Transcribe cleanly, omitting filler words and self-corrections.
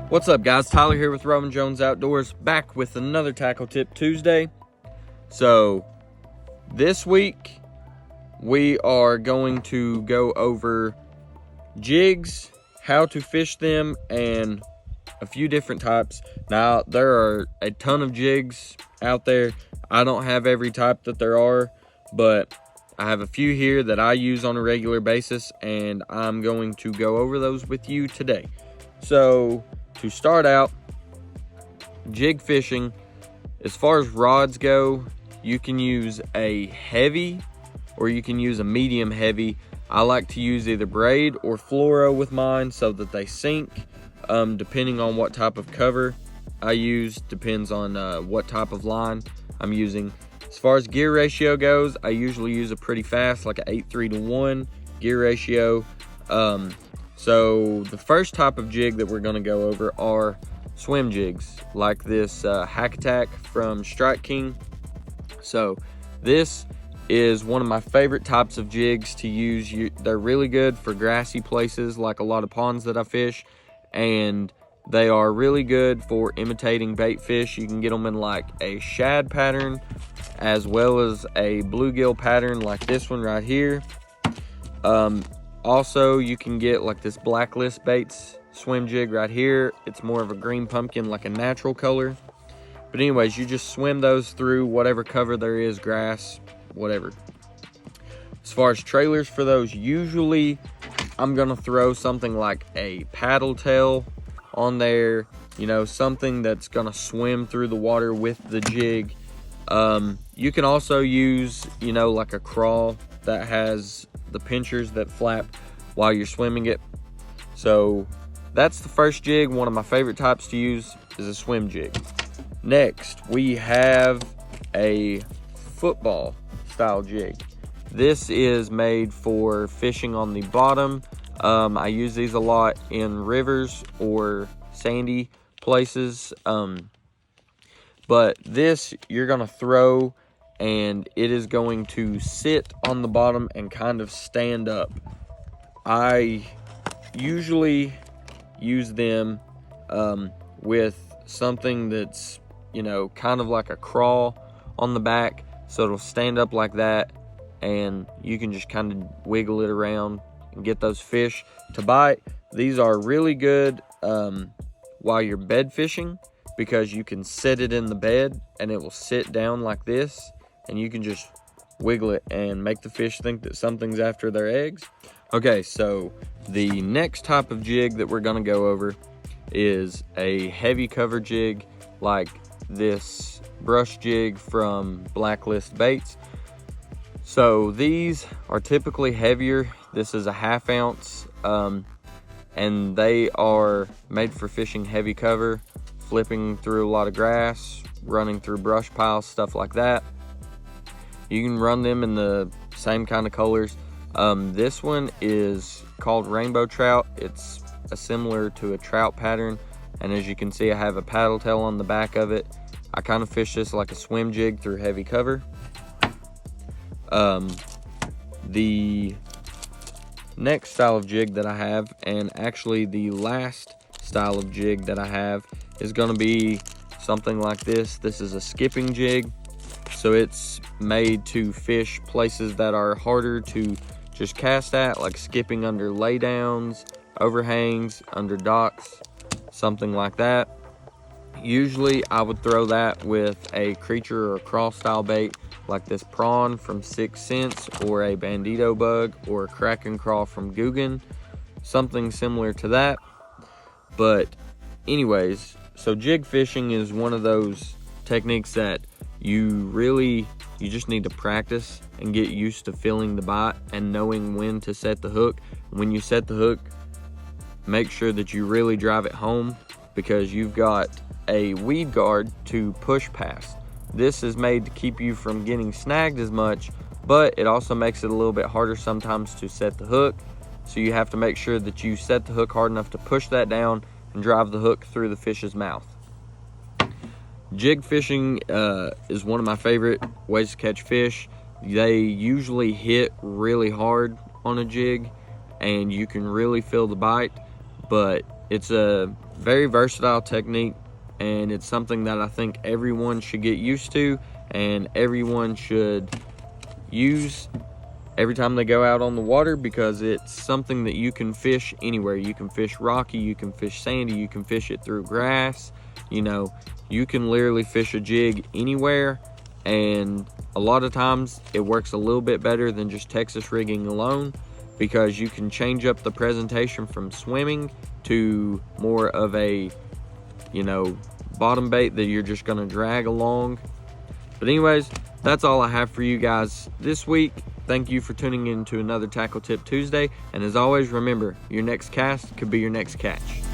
What's up, guys? Tyler here with Roman Jones Outdoors, back with another Tackle Tip Tuesday. So this week we are going to go over jigs, how to fish them, and a few different types. Now, there are a ton of jigs out there. I don't have every type that there are, but I have a few here that I use on a regular basis, and I'm going to go over those with you today. So to start out, jig fishing, as far as rods go, you can use a heavy or you can use a medium heavy. I like to use either braid or fluoro with mine so that they sink, depending on what type of cover I use, depends on what type of line I'm using. As far as gear ratio goes, I usually use a pretty fast, like an 8:3 to 1 gear ratio. So the first type of jig that we're going to go over are swim jigs, like this Hack Attack from Strike King. So this is one of my favorite types of jigs to use. They're really good for grassy places, like a lot of ponds that I fish, and they are really good for imitating bait fish. You can get them in like a shad pattern as well as a bluegill pattern like this one right here. Also, you can get like this Blacklist Baits swim jig right here. It's more of a green pumpkin, like a natural color. But anyways, you just swim those through whatever cover there is, grass, whatever. As far as trailers for those, usually I'm gonna throw something like a paddle tail on there, you know, something that's gonna swim through the water with the jig. You can also use, you know, like a crawl that has the pinchers that flap while you're swimming it. So that's the first jig. One of my favorite types to use is a swim jig. Next, we have a football style jig. This is made for fishing on the bottom. I use these a lot in rivers or sandy places. But this you're gonna throw, and it is going to sit on the bottom and kind of stand up. I usually use them with something that's, you know, kind of like a crawl on the back, so it'll stand up like that, and you can just kind of wiggle it around and get those fish to bite. These are really good while you're bed fishing, because you can set it in the bed and it will sit down like this, and you can just wiggle it and make the fish think that something's after their eggs. Okay, so the next type of jig that we're gonna go over is a heavy cover jig, like this brush jig from Blacklist Baits. So these are typically heavier. This is a 1/2 ounce, and they are made for fishing heavy cover, flipping through a lot of grass, running through brush piles, stuff like that. You can run them in the same kind of colors. This one is called Rainbow Trout. It's similar to a trout pattern, and as you can see, I have a paddle tail on the back of it. I kind of fish this like a swim jig through heavy cover. The next style of jig that I have, and actually the last style of jig that I have, is going to be something like this. This is a skipping jig. So it's made to fish places that are harder to just cast at, like skipping under laydowns, overhangs, under docks, something like that. Usually I would throw that with a creature or crawl style bait, like this prawn from 6 Cents, or a bandito bug, or a crack and crawl from Guggen, something similar to that. But anyways, so jig fishing is one of those techniques that you just need to practice and get used to feeling the bite and knowing when to set the hook. When you set the hook, make sure that you really drive it home, because you've got a weed guard to push past. This is made to keep you from getting snagged as much, but it also makes it a little bit harder sometimes to set the hook. So you have to make sure that you set the hook hard enough to push that down and drive the hook through the fish's mouth. Jig fishing is one of my favorite ways to catch fish. They usually hit really hard on a jig, and you can really feel the bite, but It's a very versatile technique, and it's something that I think everyone should get used to and everyone should use every time they go out on the water, because it's something that you can fish anywhere. You can fish rocky, you can fish sandy, you can fish it through grass. You know, you can literally fish a jig anywhere, and a lot of times it works a little bit better than just Texas rigging alone, because you can change up the presentation from swimming to more of a, you know, bottom bait that you're just gonna drag along. But anyways, that's all I have for you guys this week. Thank you for tuning in to another Tackle Tip Tuesday. And as always, remember, your next cast could be your next catch.